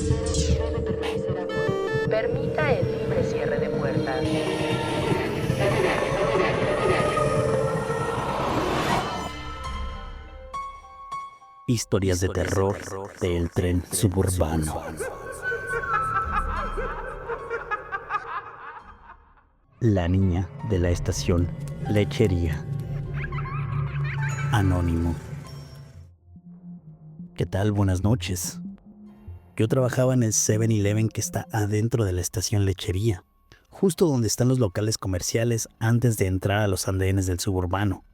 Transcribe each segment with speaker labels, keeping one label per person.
Speaker 1: Debe permanecer a bordo. Permita el libre cierre de puertas.
Speaker 2: Historias de terror del tren suburbano. La niña de la estación Lechería. Anónimo. ¿Qué tal? Buenas noches. Yo trabajaba en el 7-Eleven que está adentro de la estación Lechería, justo donde están los locales comerciales antes de entrar a los andenes del suburbano.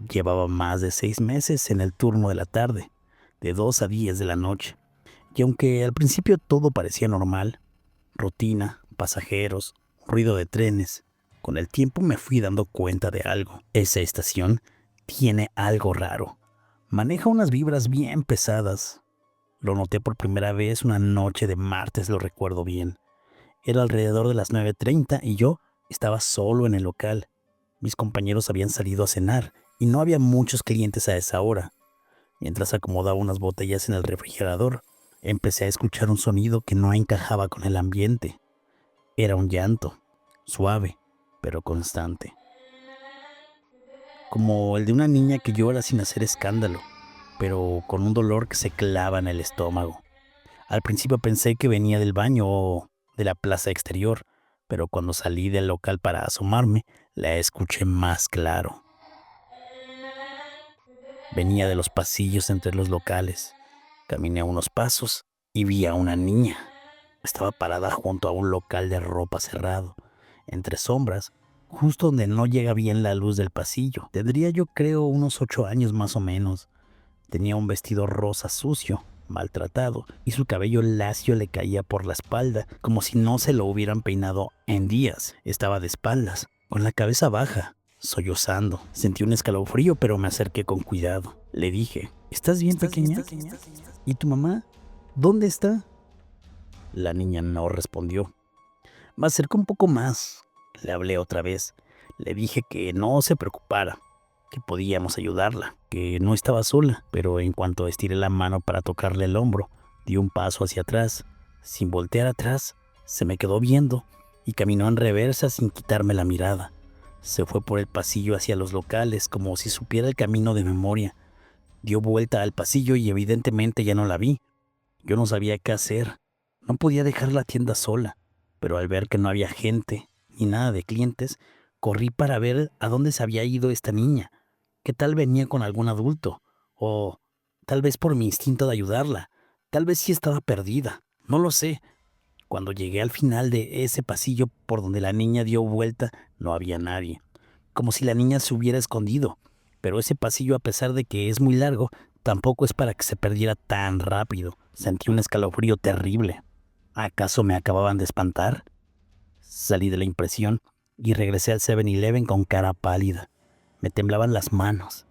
Speaker 2: Llevaba más de 6 meses en el turno de la tarde, de 2 a 10 de la noche, y aunque al principio todo parecía normal, rutina, pasajeros, ruido de trenes, con el tiempo me fui dando cuenta de algo. Esa estación tiene algo raro. Maneja unas vibras bien pesadas. Lo noté por primera vez una noche de martes, lo recuerdo bien. Era alrededor de las 9:30 y yo estaba solo en el local. Mis compañeros habían salido a cenar y no había muchos clientes a esa hora. Mientras acomodaba unas botellas en el refrigerador, empecé a escuchar un sonido que no encajaba con el ambiente. Era un llanto, suave, pero constante. Como el de una niña que llora sin hacer escándalo, pero con un dolor que se clava en el estómago. Al principio pensé que venía del baño o de la plaza exterior, pero cuando salí del local para asomarme, la escuché más claro. Venía de los pasillos entre los locales. Caminé unos pasos y vi a una niña. Estaba parada junto a un local de ropa cerrado, entre sombras, justo donde no llega bien la luz del pasillo. Tendría yo creo unos 8 años más o menos. Tenía un vestido rosa sucio, maltratado, y su cabello lacio le caía por la espalda, como si no se lo hubieran peinado en días. Estaba de espaldas, con la cabeza baja, sollozando. Sentí un escalofrío, pero me acerqué con cuidado. Le dije, ¿estás bien, pequeña? ¿Y tu mamá? ¿Dónde está? La niña no respondió. Me acercó un poco más. Le hablé otra vez. Le dije que no se preocupara, que podíamos ayudarla, que no estaba sola, pero en cuanto estiré la mano para tocarle el hombro, dio un paso hacia atrás. Sin voltear atrás, se me quedó viendo y caminó en reversa sin quitarme la mirada. Se fue por el pasillo hacia los locales como si supiera el camino de memoria. Dio vuelta al pasillo y evidentemente ya no la vi. Yo no sabía qué hacer. No podía dejar la tienda sola, pero al ver que no había gente ni nada de clientes, corrí para ver a dónde se había ido esta niña. ¿Qué tal venía con algún adulto? O tal vez por mi instinto de ayudarla. Tal vez sí estaba perdida. No lo sé. Cuando llegué al final de ese pasillo por donde la niña dio vuelta, no había nadie. Como si la niña se hubiera escondido. Pero ese pasillo, a pesar de que es muy largo, tampoco es para que se perdiera tan rápido. Sentí un escalofrío terrible. ¿Acaso me acababan de espantar? Salí de la impresión y regresé al 7-Eleven con cara pálida. Me temblaban las manos.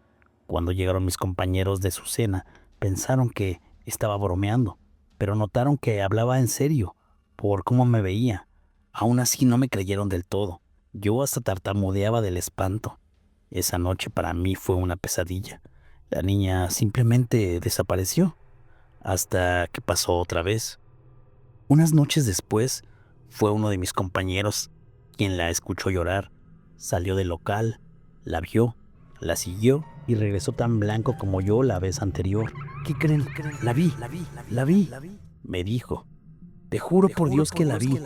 Speaker 2: Cuando llegaron mis compañeros de su cena, pensaron que estaba bromeando, pero notaron que hablaba en serio, por cómo me veía. Aún así no me creyeron del todo. Yo hasta tartamudeaba del espanto. Esa noche para mí fue una pesadilla. La niña simplemente desapareció, hasta que pasó otra vez. Unas noches después, fue uno de mis compañeros quien la escuchó llorar. Salió del local, la vio, la siguió y regresó tan blanco como yo la vez anterior. ¿Qué creen? La vi, me dijo. Te juro por Dios que la vi.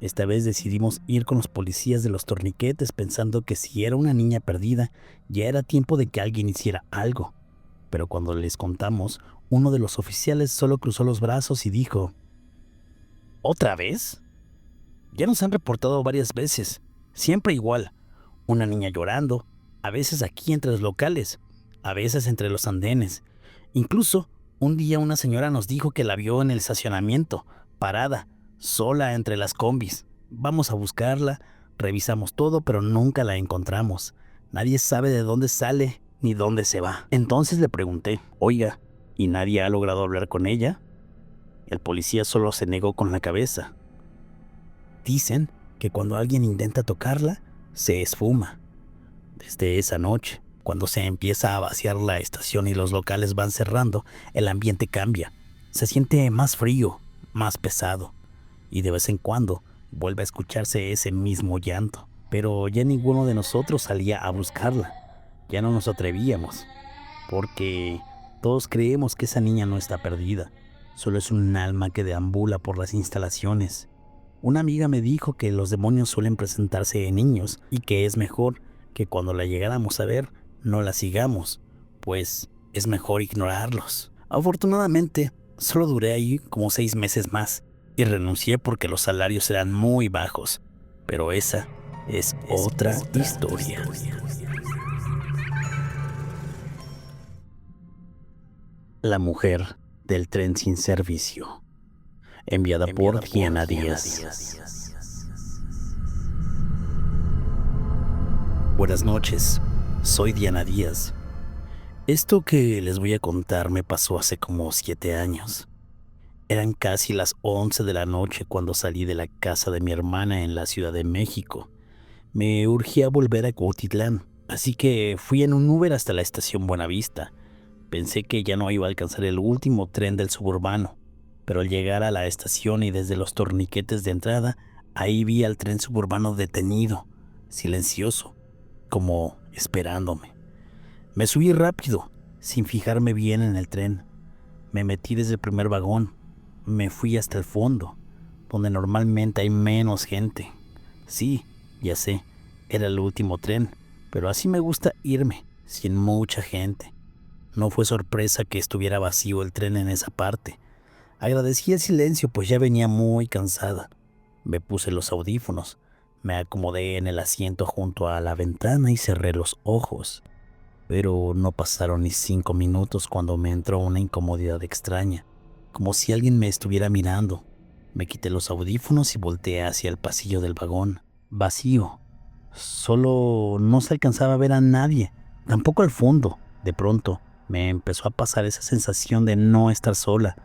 Speaker 2: Esta vez decidimos ir con los policías de los torniquetes pensando que si era una niña perdida, ya era tiempo de que alguien hiciera algo. Pero cuando les contamos, uno de los oficiales solo cruzó los brazos y dijo, ¿otra vez? Ya nos han reportado varias veces, siempre igual. Una niña llorando, a veces aquí entre los locales, a veces entre los andenes. Incluso, un día una señora nos dijo que la vio en el estacionamiento, parada, sola entre las combis. Vamos a buscarla, revisamos todo, pero nunca la encontramos. Nadie sabe de dónde sale ni dónde se va. Entonces le pregunté, oiga, ¿y nadie ha logrado hablar con ella? El policía solo se negó con la cabeza. Dicen que cuando alguien intenta tocarla, se esfuma. Desde esa noche, cuando se empieza a vaciar la estación y los locales van cerrando, el ambiente cambia. Se siente más frío, más pesado, y de vez en cuando vuelve a escucharse ese mismo llanto. Pero ya ninguno de nosotros salía a buscarla. Ya no nos atrevíamos, porque todos creemos que esa niña no está perdida. Solo es un alma que deambula por las instalaciones. Una amiga me dijo que los demonios suelen presentarse en niños y que es mejor que cuando la llegáramos a ver no la sigamos, pues es mejor ignorarlos. Afortunadamente, solo duré ahí como 6 meses más y renuncié porque los salarios eran muy bajos, pero esa es otra historia. La mujer del tren sin servicio, enviada por Diana Díaz. Buenas noches, soy Diana Díaz. Esto que les voy a contar me pasó hace como 7 años. Eran casi las 11 de la noche cuando salí de la casa de mi hermana en la Ciudad de México. Me urgía volver a Cuautitlán, así que fui en un Uber hasta la estación Buenavista. Pensé que ya no iba a alcanzar el último tren del suburbano, pero al llegar a la estación y desde los torniquetes de entrada, ahí vi al tren suburbano detenido, silencioso, como esperándome. Me subí rápido, sin fijarme bien en el tren. Me metí desde el primer vagón. Me fui hasta el fondo, donde normalmente hay menos gente. Sí, ya sé, era el último tren, pero así me gusta irme, sin mucha gente. No fue sorpresa que estuviera vacío el tren en esa parte. Agradecí el silencio, pues ya venía muy cansada. Me puse los audífonos, me acomodé en el asiento junto a la ventana y cerré los ojos. Pero no pasaron ni 5 minutos cuando me entró una incomodidad extraña, como si alguien me estuviera mirando. Me quité los audífonos y volteé hacia el pasillo del vagón. Vacío. Solo no se alcanzaba a ver a nadie, tampoco al fondo. De pronto me empezó a pasar esa sensación de no estar sola,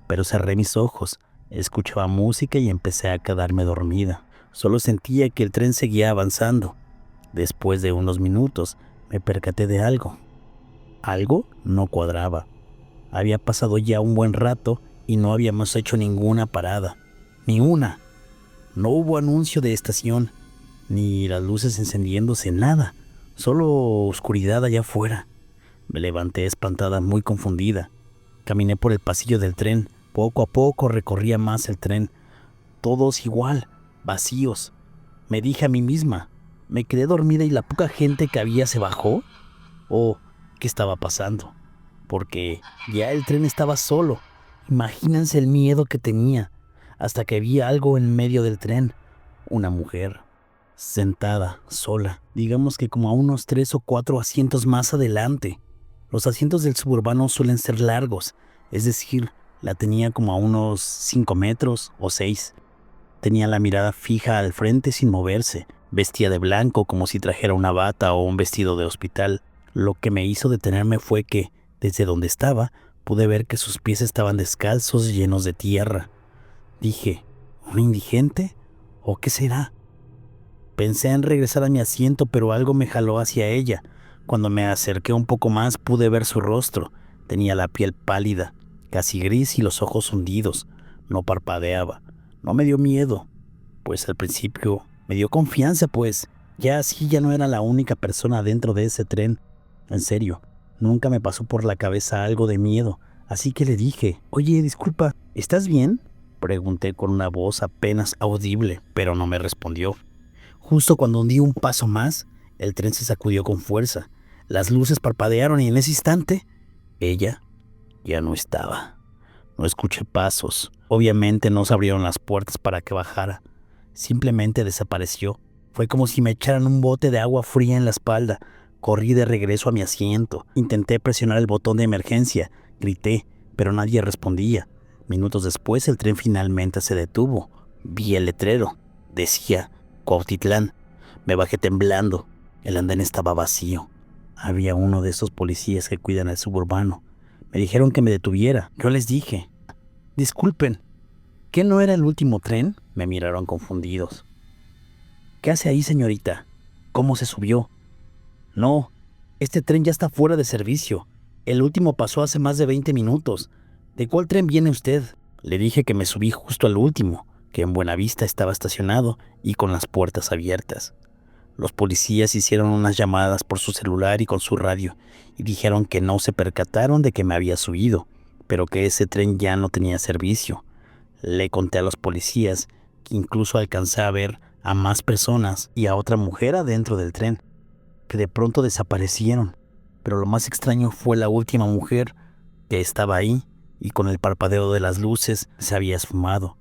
Speaker 2: pero cerré mis ojos, escuchaba música y empecé a quedarme dormida. Solo sentía que el tren seguía avanzando. Después de unos minutos me percaté de algo. Algo no cuadraba. Había pasado ya un buen rato y no habíamos hecho ninguna parada. Ni una. No hubo anuncio de estación, ni las luces encendiéndose, nada. Solo oscuridad allá afuera. Me levanté espantada, muy confundida. Caminé por el pasillo del tren. Poco a poco recorría más el tren. Todos igual, vacíos. Me dije a mí misma, ¿me quedé dormida y la poca gente que había se bajó? ¿O qué estaba pasando? Porque ya el tren estaba solo. Imagínense el miedo que tenía, hasta que vi algo en medio del tren. Una mujer, sentada, sola, digamos que como a unos 3 o 4 asientos más adelante. Los asientos del suburbano suelen ser largos, es decir, la tenía como a unos 5 metros o 6. Tenía la mirada fija al frente sin moverse. Vestía de blanco como si trajera una bata o un vestido de hospital. Lo que me hizo detenerme fue que, desde donde estaba, pude ver que sus pies estaban descalzos, llenos de tierra. Dije, ¿un indigente? ¿O qué será? Pensé en regresar a mi asiento, pero algo me jaló hacia ella. Cuando me acerqué un poco más, pude ver su rostro. Tenía la piel pálida, casi gris y los ojos hundidos. No parpadeaba. No me dio miedo, pues al principio me dio confianza, pues ya así ya no era la única persona dentro de ese tren. En serio, nunca me pasó por la cabeza algo de miedo, así que le dije, oye, disculpa, ¿estás bien? Pregunté con una voz apenas audible, pero no me respondió. Justo cuando di un paso más, el tren se sacudió con fuerza. Las luces parpadearon y en ese instante, ella ya no estaba. No escuché pasos. Obviamente no se abrieron las puertas para que bajara. Simplemente desapareció. Fue como si me echaran un bote de agua fría en la espalda. Corrí de regreso a mi asiento. Intenté presionar el botón de emergencia. Grité, pero nadie respondía. Minutos después el tren finalmente se detuvo. Vi el letrero. Decía Cuautitlán. Me bajé temblando. El andén estaba vacío. Había uno de esos policías que cuidan al suburbano. Me dijeron que me detuviera. Yo les dije, disculpen, ¿qué no era el último tren? Me miraron confundidos. ¿Qué hace ahí, señorita? ¿Cómo se subió? No, este tren ya está fuera de servicio. El último pasó hace más de 20 minutos. ¿De cuál tren viene usted? Le dije que me subí justo al último, que en Buenavista estaba estacionado y con las puertas abiertas. Los policías hicieron unas llamadas por su celular y con su radio y dijeron que no se percataron de que me había subido, pero que ese tren ya no tenía servicio. Le conté a los policías que incluso alcancé a ver a más personas y a otra mujer adentro del tren, que de pronto desaparecieron. Pero lo más extraño fue la última mujer, que estaba ahí y con el parpadeo de las luces se había esfumado.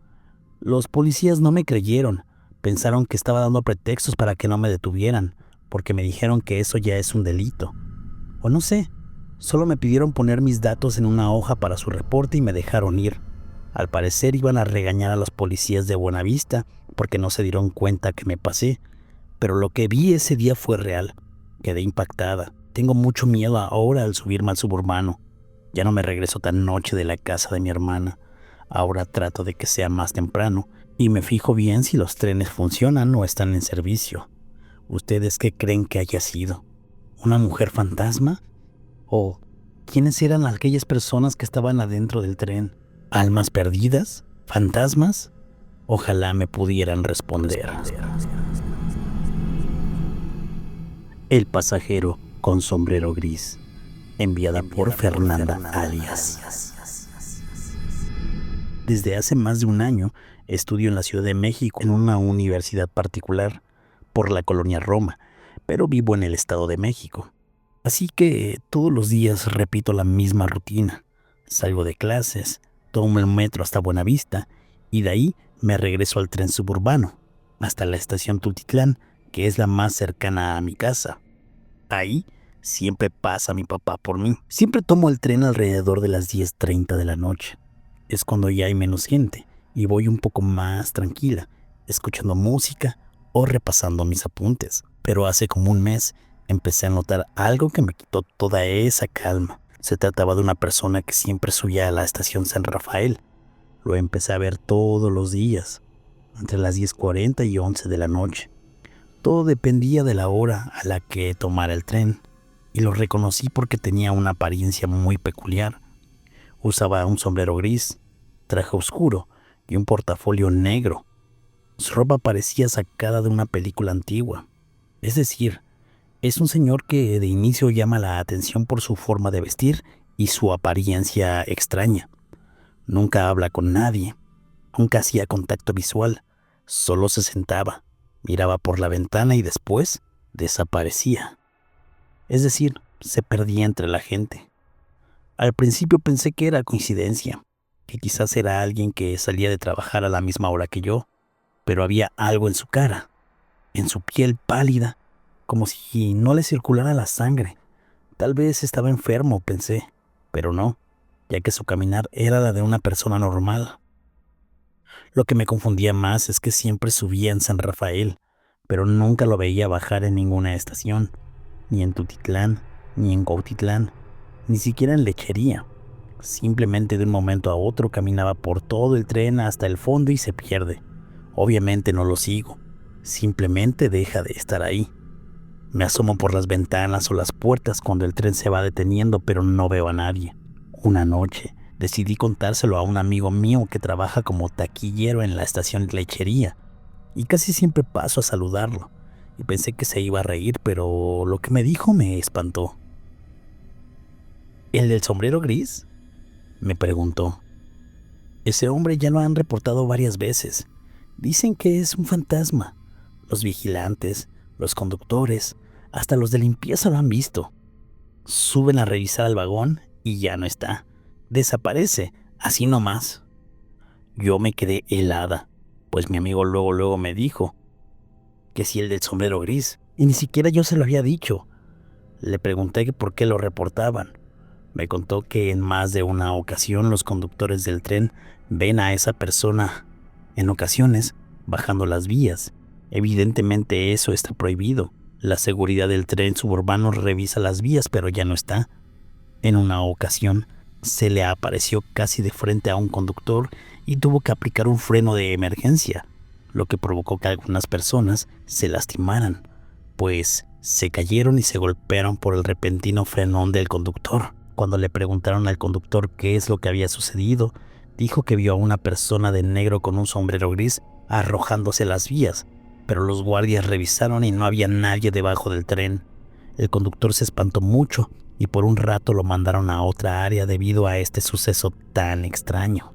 Speaker 2: Los policías no me creyeron, pensaron que estaba dando pretextos para que no me detuvieran, porque me dijeron que eso ya es un delito. O no sé, solo me pidieron poner mis datos en una hoja para su reporte y me dejaron ir. Al parecer iban a regañar a los policías de Buenavista porque no se dieron cuenta que me pasé, pero lo que vi ese día fue real. Quedé impactada. Tengo mucho miedo ahora al subirme al suburbano. Ya no me regreso tan noche de la casa de mi hermana. Ahora trato de que sea más temprano y me fijo bien si los trenes funcionan o están en servicio. ¿Ustedes qué creen que haya sido? ¿Una mujer fantasma? ¿O quiénes eran aquellas personas que estaban adentro del tren? ¿Almas perdidas? ¿Fantasmas? Ojalá me pudieran responder. El pasajero con sombrero gris, enviada por Fernanda Alias. Desde hace más de un año estudio en la Ciudad de México en una universidad particular por la colonia Roma, pero vivo en el Estado de México. Así que todos los días repito la misma rutina. Salgo de clases, tomo el metro hasta Buenavista y de ahí me regreso al tren suburbano, hasta la estación Tultitlán, que es la más cercana a mi casa. Ahí siempre pasa mi papá por mí. Siempre tomo el tren alrededor de las 10:30 de la noche. Es cuando ya hay menos gente y voy un poco más tranquila, escuchando música o repasando mis apuntes. Pero hace como un mes empecé a notar algo que me quitó toda esa calma. Se trataba de una persona que siempre subía a la estación San Rafael. Lo empecé a ver todos los días, entre las 10:40 y 11 de la noche. Todo dependía de la hora a la que tomara el tren, y lo reconocí porque tenía una apariencia muy peculiar. Usaba un sombrero gris, traje oscuro y un portafolio negro. Su ropa parecía sacada de una película antigua. Es decir, es un señor que de inicio llama la atención por su forma de vestir y su apariencia extraña. Nunca habla con nadie, nunca hacía contacto visual, solo se sentaba, miraba por la ventana y después desaparecía. Es decir, se perdía entre la gente. Al principio pensé que era coincidencia, que quizás era alguien que salía de trabajar a la misma hora que yo, pero había algo en su cara, en su piel pálida, como si no le circulara la sangre. Tal vez estaba enfermo, pensé, pero no, ya que su caminar era la de una persona normal. Lo que me confundía más es que siempre subía en San Rafael, pero nunca lo veía bajar en ninguna estación, ni en Tultitlán, ni en Cuautitlán, ni siquiera en Lechería. Simplemente de un momento a otro caminaba por todo el tren hasta el fondo y se pierde. Obviamente no lo sigo, simplemente deja de estar ahí. Me asomo por las ventanas o las puertas cuando el tren se va deteniendo, pero no veo a nadie. Una noche decidí contárselo a un amigo mío que trabaja como taquillero en la estación de Lechería, y casi siempre paso a saludarlo, y pensé que se iba a reír, pero lo que me dijo me espantó. ¿El del sombrero gris?, me preguntó. Ese hombre ya lo han reportado varias veces. Dicen que es un fantasma. Los vigilantes, los conductores, hasta los de limpieza lo han visto. Suben a revisar al vagón y ya no está. Desaparece, así nomás. Yo me quedé helada, pues mi amigo luego me dijo que si el del sombrero gris, y ni siquiera yo se lo había dicho. Le pregunté que por qué lo reportaban. Me contó que en más de una ocasión los conductores del tren ven a esa persona, en ocasiones, bajando las vías. Evidentemente eso está prohibido. La seguridad del tren suburbano revisa las vías, pero ya no está. En una ocasión, se le apareció casi de frente a un conductor y tuvo que aplicar un freno de emergencia, lo que provocó que algunas personas se lastimaran, pues se cayeron y se golpearon por el repentino frenón del conductor. Cuando le preguntaron al conductor qué es lo que había sucedido, dijo que vio a una persona de negro con un sombrero gris arrojándose a las vías, pero los guardias revisaron y no había nadie debajo del tren. El conductor se espantó mucho y por un rato lo mandaron a otra área debido a este suceso tan extraño.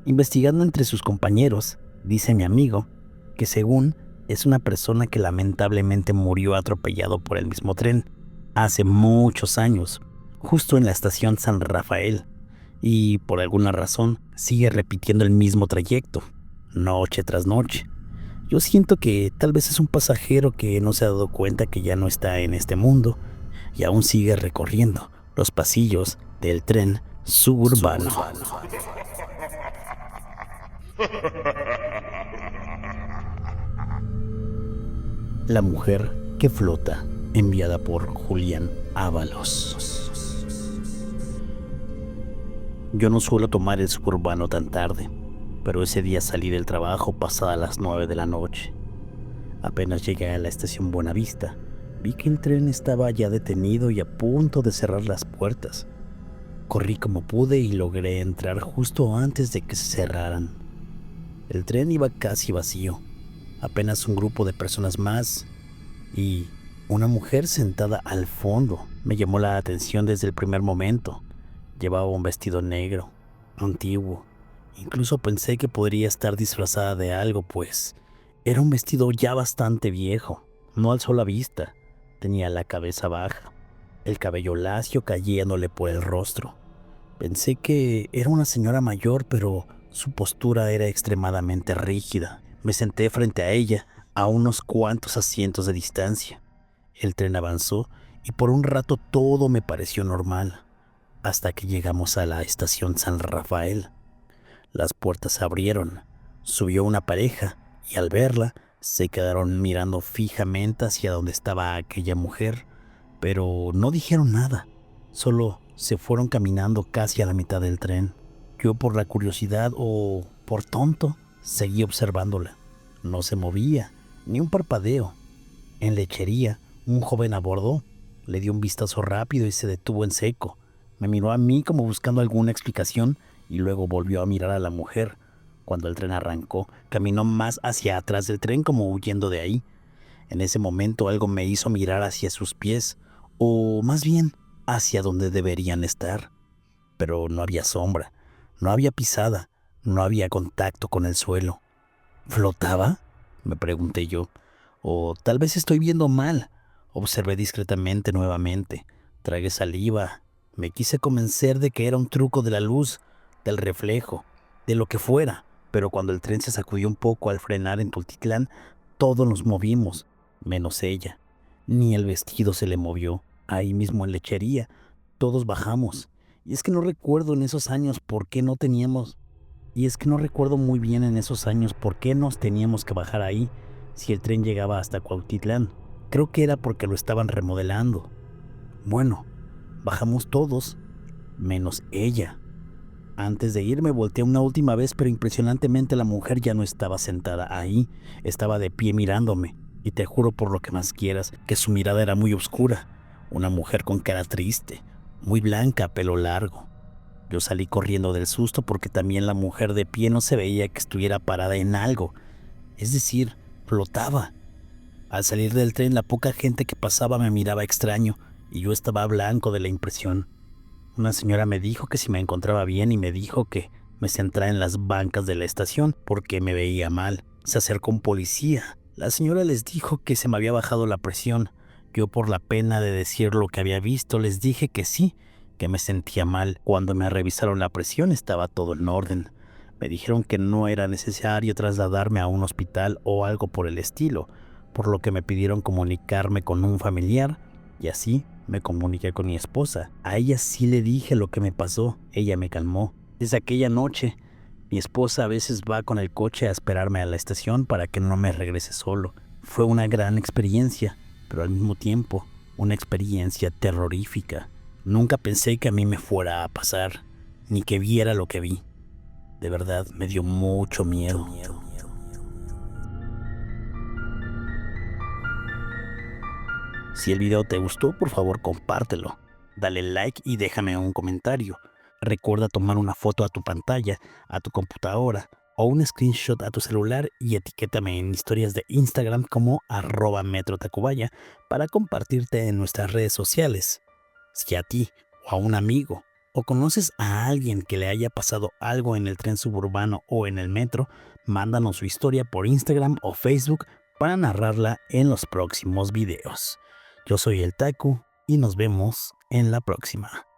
Speaker 2: Investigando entre sus compañeros, dice mi amigo que según es una persona que lamentablemente murió atropellado por el mismo tren hace muchos años, justo en la estación San Rafael, y por alguna razón sigue repitiendo el mismo trayecto, noche tras noche. Yo siento que tal vez es un pasajero que no se ha dado cuenta que ya no está en este mundo y aún sigue recorriendo los pasillos del tren suburbano. La mujer que flota, enviada por Julián Ábalos. Yo no suelo tomar el suburbano tan tarde, pero ese día salí del trabajo pasada las 9 de la noche. Apenas llegué a la estación Buenavista, vi que el tren estaba ya detenido y a punto de cerrar las puertas. Corrí como pude y logré entrar justo antes de que se cerraran. El tren iba casi vacío, apenas un grupo de personas más y una mujer sentada al fondo me llamó la atención desde el primer momento. Llevaba un vestido negro, antiguo. Incluso pensé que podría estar disfrazada de algo, pues era un vestido ya bastante viejo, no alzó la vista. Tenía la cabeza baja, el cabello lacio cayéndole por el rostro. Pensé que era una señora mayor, pero su postura era extremadamente rígida. Me senté frente a ella, a unos cuantos asientos de distancia. El tren avanzó y por un rato todo me pareció normal, hasta que llegamos a la estación San Rafael. Las puertas se abrieron, subió una pareja y al verla se quedaron mirando fijamente hacia donde estaba aquella mujer, pero no dijeron nada, solo se fueron caminando casi a la mitad del tren. Yo, por la curiosidad o por tonto, seguí observándola. No se movía, ni un parpadeo. En lechería, un joven abordó, le dio un vistazo rápido y se detuvo en seco. Me miró a mí como buscando alguna explicación y luego volvió a mirar a la mujer. Cuando el tren arrancó, caminó más hacia atrás del tren como huyendo de ahí. En ese momento algo me hizo mirar hacia sus pies, o más bien hacia donde deberían estar. Pero no había sombra, no había pisada, no había contacto con el suelo. ¿Flotaba?, me pregunté yo. O tal vez estoy viendo mal. Observé discretamente nuevamente. Tragué saliva. Me quise convencer de que era un truco de la luz, del reflejo, de lo que fuera. Pero cuando el tren se sacudió un poco al frenar en Tultitlán, todos nos movimos, menos ella. Ni el vestido se le movió. Ahí mismo en lechería, todos bajamos. Y es que no recuerdo en esos años por qué no teníamos... Y es que no recuerdo muy bien en esos años por qué nos teníamos que bajar ahí si el tren llegaba hasta Cuautitlán. Creo que era porque lo estaban remodelando. Bueno, bajamos todos, menos ella. Antes de irme volteé una última vez, pero impresionantemente la mujer ya no estaba sentada ahí, estaba de pie mirándome. Y te juro por lo que más quieras que su mirada era muy oscura. Una mujer con cara triste, muy blanca, pelo largo. Yo salí corriendo del susto porque también la mujer de pie no se veía que estuviera parada en algo. Es decir, flotaba. Al salir del tren, la poca gente que pasaba me miraba extraño y yo estaba blanco de la impresión. Una señora me dijo que si me encontraba bien y me dijo que me sentara en las bancas de la estación porque me veía mal. Se acercó un policía. La señora les dijo que se me había bajado la presión. Yo, por la pena de decir lo que había visto, les dije que sí, que me sentía mal. Cuando me revisaron la presión estaba todo en orden. Me dijeron que no era necesario trasladarme a un hospital o algo por el estilo, por lo que me pidieron comunicarme con un familiar y así me comuniqué con mi esposa. A ella sí le dije lo que me pasó, ella me calmó. Desde aquella noche, mi esposa a veces va con el coche a esperarme a la estación para que no me regrese solo. Fue una gran experiencia, pero al mismo tiempo una experiencia terrorífica. Nunca pensé que a mí me fuera a pasar, ni que viera lo que vi. De verdad, me dio mucho miedo. Si el video te gustó, por favor compártelo. Dale like y déjame un comentario. Recuerda tomar una foto a tu pantalla, a tu computadora o un screenshot a tu celular y etiquétame en historias de Instagram como @metrotacubaya para compartirte en nuestras redes sociales. Si a ti o a un amigo o conoces a alguien que le haya pasado algo en el tren suburbano o en el metro, mándanos su historia por Instagram o Facebook para narrarla en los próximos videos. Yo soy el Taku y nos vemos en la próxima.